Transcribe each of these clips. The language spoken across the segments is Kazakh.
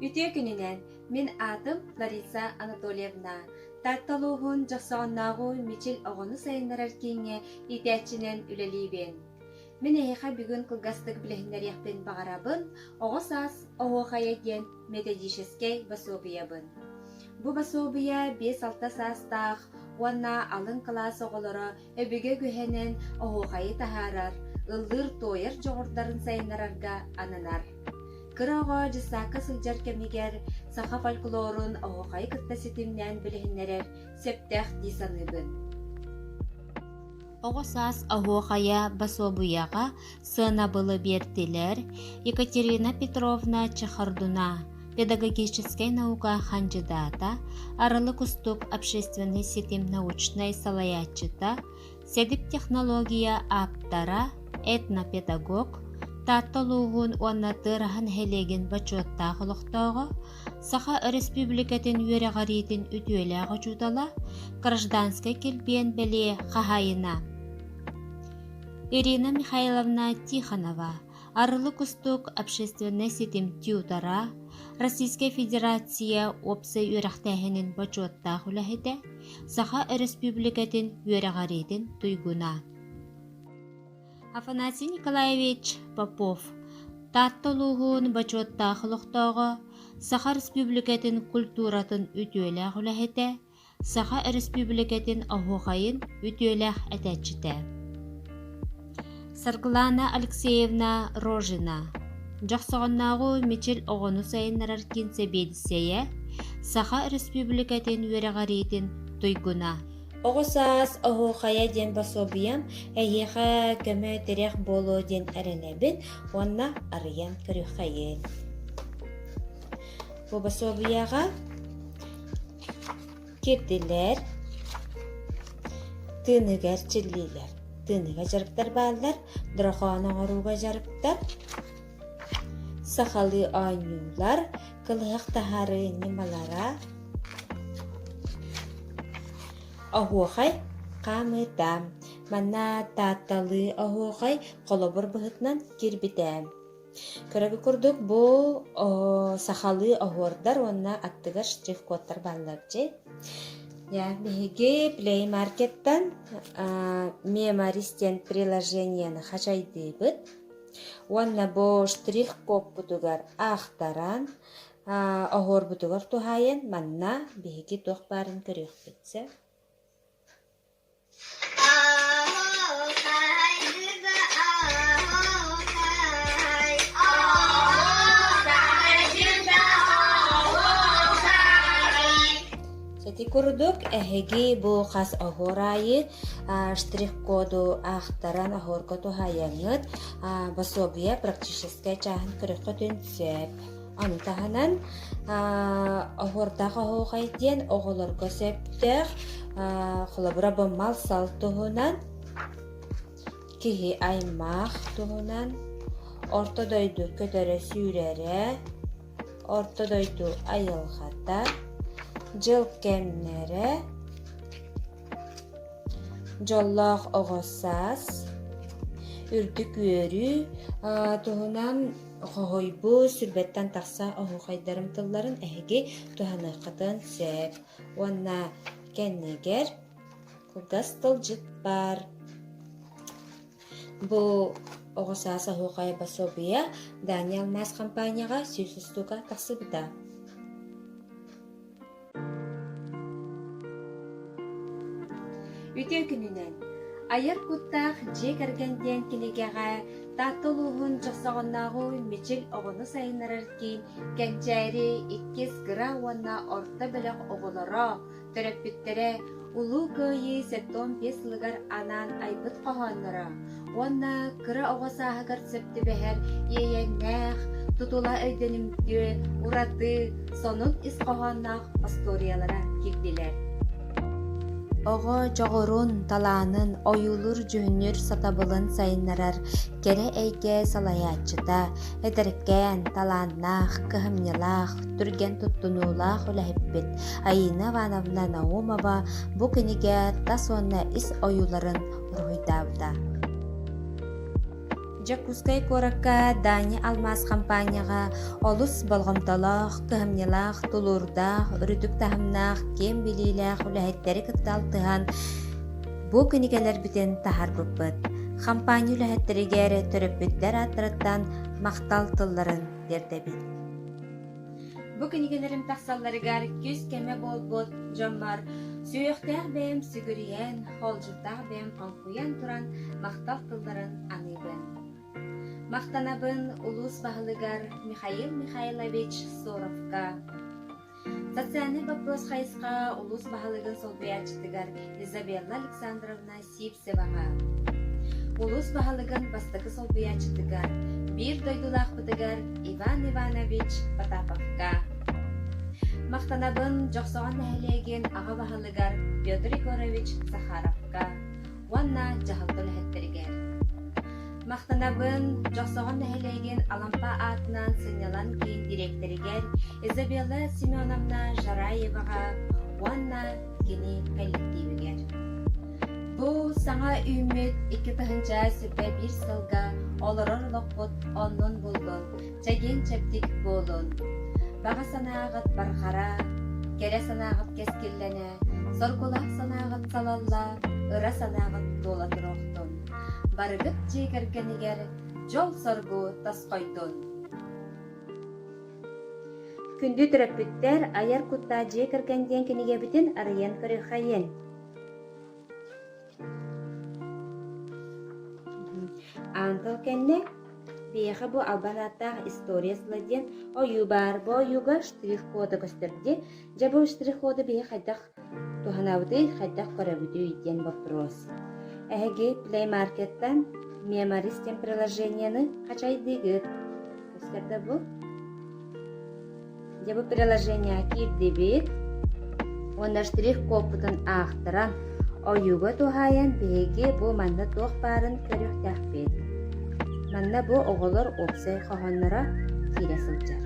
Ütüye gününen min adım Larisa Anatolievna. Tattaluğun jaksağınnağı miçil oğunu sayınlarar kenge itiyatçinen üleliyben. Min eheha bugün kılgastık bilehinler yakpin bağarabın, oğusas oğuqaya gen metodический basobiyabın. Bu basobiya 5-6 sastaq, wanna alın klas oğuları öbüge gühenen oğuqayı taharar, ıldır toyar joğurdarın sayınlararga ananar. Kırağa jısaka sıljar kemiger, saha folklorun oğuqayı kıttasıtımnen bilehinlerer septah disanıbın. Оҕосаас оһуохайа басуобуйаҕа сыана былы биэртилэр Екатерина Петровна Чахардуна, педагогическая наука кандидата, арылык устук общественный сетим научной салаячыта, седип технология аптара, этнопедагог, татталуугун уанна тырахан хелеген бачуаттаа холохтоого, саха республикатын үөрэҕариитин үтүөлээҕэ чуутала, гражданская келбиэн белие хахайына. Ирина Михайловна Тихонова, арылык устук общественный сетим тиутара, Российская Федерация опсы үөрэхтээхинин бачуаттаа хүлэһитэ, саха республикатын үөрэҕариитин туйгуна. Афанасий Николаевич Попов, татталуугун бачуаттаа холохтоого, саха республикатын культуратын үтүөлээх хүлэһитэ, саха республикатын оһуохайын үтүөлээх этээччитэ. Сарглана Алексеевна Рожина, жахсаҕыннаагу мичил оҕону сайыннарар кинсе биэдисэйэ, саха республикатын үөрэҕариитин туйгуна. Оҕосаас оһуохайа диэн басобиям эйиэхэ көмө терех болуу диэн эрэнэбин уонна арыйан көрүхайын. Бу басобияга кирдилер, тыныгар чиллилер. Тыныга жарыптар баалар, драхана оруга жарыптар, сахалы айнуулар, кылыах тахары нималара, оһуохай камытам, манна таатталы оһуохай колобур быһытнан кирбитээм. Көрөбү курдук бу сахалы оһуордар онна аттыгар штрих-кодтар бааларчы. Я биһиги Play Market'тан мемористен приложениені хачайдыыбыт. Онна бу штрих-код бутугар ахтаран, оһуор бутугар тухайын, манна биһиги туох барын көрүөхпүтсэ. Курдук эһиги бу хас оһуорайы штрих-коду ахтаран оһуорготу хайаңыт басобия практическая чааһын көрөхкө түнсэп. Аны таһанан оһуордаах оһуохай диэн оҕолорго септэх холобура быммал сал туһунан киһи аймах туһунан ортодойду көтөрө сүүрэрэ, ортодойду айылҕата, жыл кемнере, жоллоох оҕосаас, үрдүк үөрүү туһунан хохойбу сүрбеттен тахса оһуохайдарым тылларын эһиги туһаныаххытын сэп. Уонна кеннигер кылгас тылжыт бар. Бу оҕосаас оһуохай басобия Даниэл Мас компанияга сүүсүстуга тахсыбыта. Ütüye gününen ayar kuttaq je kərgəndiyən kinigəğə tattuluğun jaksağınnağı miçil oğunu sayınarar ki kəncəri 2 qıra wanna orta bələk oğulara törəppütlərə ulu köyü 15 lıgar anan aybıt qoğanlara wanna qıra oğasahıgar söptü bəhər yeyənnəq tutula öydənimdü uradı sonun is qoğannaq astoriyalara kirdiler. Оҕо жоҕорун талаанын ойуулур жүһүннүр сатабылын сайыннарар кере эйге салаяччыта эдеркэн талааннаах кыһымнялаах түрген туттунуулаах үлэһиппит Аина Ивановна Наумова бу книге тас уонна ис оюларын уруйдаабыта. Жакускай коракка Дания Алмаз компанияға олус болгомтолох, кыһымнялах, тулурдах, үрүтүк тахымнах, кем билилах, үлэһэттери кытталтыхан бу кынигелер битен тахар буппыт. Компания үлэһэттеригер төрөппүттер аттырыттан мактал тылларын дердебит. Бу книгелерим тахсалларыгар күз кеме болбот жоммар сүйөктәр бэм сүгүриен, холжуттар бэм конкуян туран мактал тылларын аныбын. Мактанабын улус баһылыгар Михаил Михайлович Суровка. Социальный вопрос хайска улус баһылыгын солбиячтыгар Изабелла Александровна Сипсевага. Улус баһылыгын бастыкы солбиячтыгар бир дойдулахпытыгар Иван Иванович Потаповка. Мактанабын жоксоған нәһилеген ага баһылыгар Петр Егорович Захаровка. Уанна жахылтыл хеттеригер. Мактанабын жоксоған нәһилеген Алампа атынан сынялан кейін директоригер Изабелла Семеновна Жараевага. Уанна кини коллективигер. Бу саңа үміт 2 тыһынча сүрбе 1 сылга олорор локпот оннун булдун, чеген чептик болун. Бага санаагыт бархара, кере санаагыт кескиллене, соргулак санаагыт салалла, ыра санаагыт дола турохтун. Барыгыт жегергенигер жол соргу таскойдун. Күндү төрөппүттер аяр кутта жегергенден кениге битин арыян көрүхайын. Антыл кенне бейхе бу албанаттах историясыладен ою бар, бу оюга штрих-кода көстөрді, жа бу штрих-кода бейхе хайдах туханабыды, хайдах көрөбүді үйден вопрос. Әхеге Play Market'тан мемористен приложенияны качайдыгыт. Көскерді бу? Жа бу приложения кирді бит, онда штрих-копытын ақтыран оюга тухаян бейге бу манна тух барын көрүхтах бит. Манна бу оголор опсай хохоннара кире сылжар.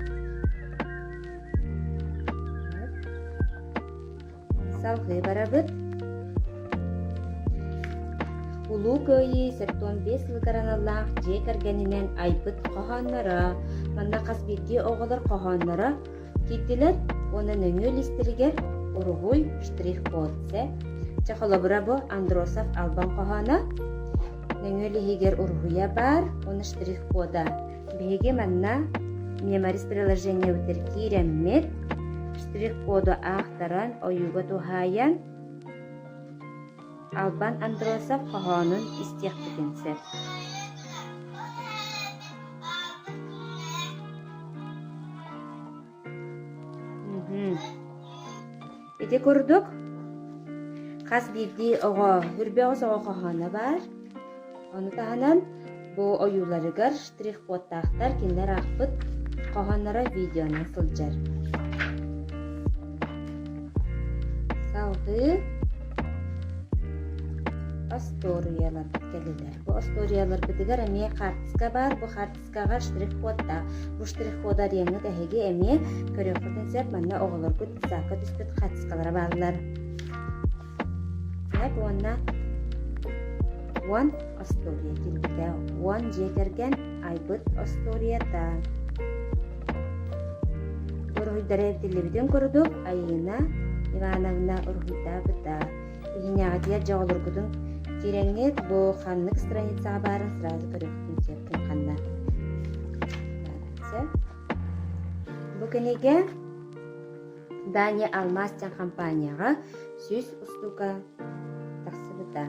Салгы барабыт. Улуу көйі 85 лыгараналлах же кергенинен айбыт хохоннара, манна касбирги оголор хохоннара киттилер, оны нөңө листеригер уругуй штрих-кодсе. Чахалабыра бу Андросов албан кохана. Нөңөлі хегер ургуя бар, оны штрих-кода. Беге манна меморис приложение өтер киреммет. Штрих-кода ақтаран оюга тухаян. Албан Андросов коханын истияқтыкенсеп. Эти көрдік. Қас бирди оға хүрбеғыз оға кохана бар. Оны тағанан бу оюларыгар штрих-кодтақтар кендер ақпыт коханнара видеоны сылжар. Салғы асториялар біткелілер. Бу асториялар бітігер әме қартыска бар. Бу қартыскаға штрих-кодта. Бу штрих-кодар еңі дәхеге әме көріқпытын сәп манна оғылар күт сақы түспіт қартыскалара бағылар. Бу онна One Astoria килбите. One жекерген айбыт Асторията. Урхуйдары эвтилебиден көрдік. Айына Ивановна урхуйда бұта. Ихиняғатия жоғылыргудың тереңет бұ қанлық страницаға барын сразу көріктің септің қанна. Бұ кенеге Дания Алмаз компанияға 100 устука тақсы бұта.